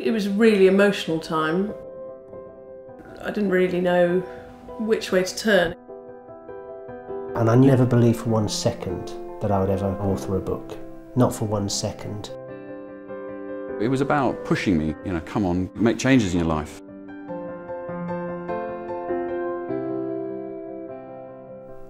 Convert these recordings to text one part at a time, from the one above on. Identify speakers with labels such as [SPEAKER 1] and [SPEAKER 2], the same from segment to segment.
[SPEAKER 1] It was a really emotional time. I didn't really know which way to turn.
[SPEAKER 2] And I never believed for 1 second that I would ever author a book. Not for 1 second.
[SPEAKER 3] It was about pushing me, come on, make changes in your life.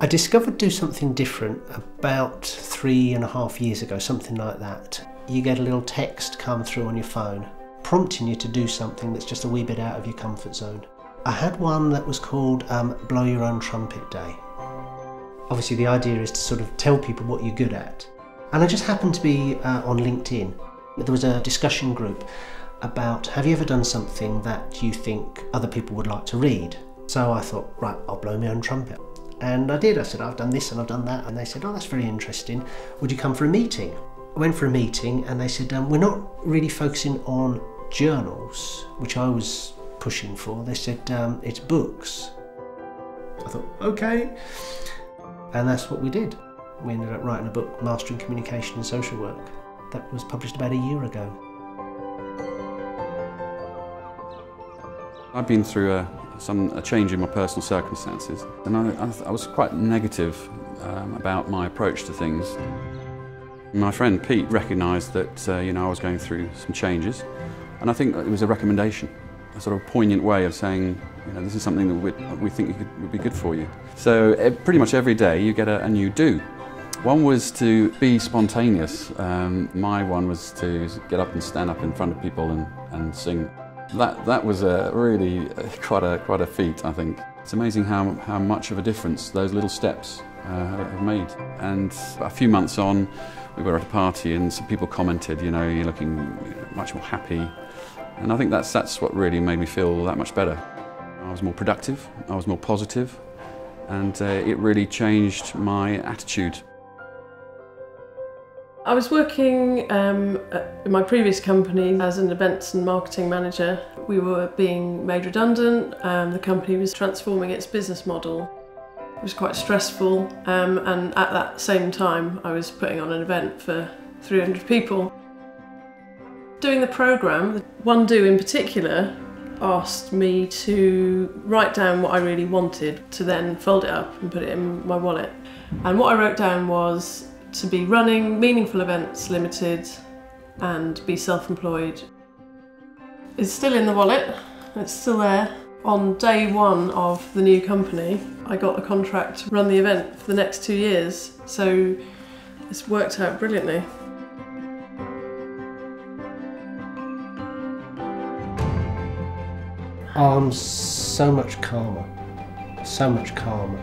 [SPEAKER 2] I discovered Do Something Different about 3.5 years ago, something like that. You get a little text come through on your phone, prompting you to do something that's just a wee bit out of your comfort zone. I had one that was called Blow Your Own Trumpet Day. Obviously the idea is to sort of tell people what you're good at. And I just happened to be on LinkedIn. There was a discussion group about, have you ever done something that you think other people would like to read? So I thought, right, I'll blow my own trumpet. And I did. I said, I've done this and I've done that. And they said, oh, that's very interesting. Would you come for a meeting? I went for a meeting and they said, we're not really focusing on journals, which I was pushing for. They said, it's books. I thought, okay. And that's what we did. We ended up writing a book, Mastering Communication and Social Work. That was published about a year ago.
[SPEAKER 3] I've been through a change in my personal circumstances, and I was quite negative about my approach to things. My friend Pete recognised that I was going through some changes, and I think it was a recommendation, a sort of poignant way of saying, this is something that we think would be good for you. So pretty much every day you get a new do. One was to be spontaneous. My one was to get up and stand up in front of people and sing. That was really quite a feat, I think. It's amazing how much of a difference those little steps have made. And a few months on, we were at a party and some people commented, you're looking much more happy. And I think that's what really made me feel that much better. I was more productive, I was more positive, and it really changed my attitude.
[SPEAKER 1] I was working at my previous company as an events and marketing manager. We were being made redundant, the company was transforming its business model. It was quite stressful, and at that same time I was putting on an event for 300 people. Doing the programme, one do in particular asked me to write down what I really wanted, to then fold it up and put it in my wallet. And what I wrote down was to be running Meaningful Events Limited and be self-employed. It's still in the wallet, it's still there. On day one of the new company, I got a contract to run the event for the next 2 years, so it's worked out brilliantly.
[SPEAKER 2] I'm so much calmer, so much calmer.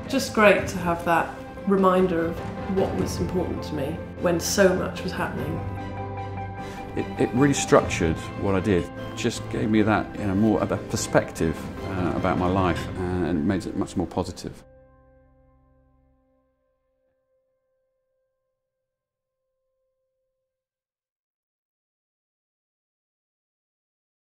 [SPEAKER 1] Just great to have that reminder of what was important to me when so much was happening.
[SPEAKER 3] It really structured what I did. It just gave me that more of a perspective about my life, and it made it much more positive.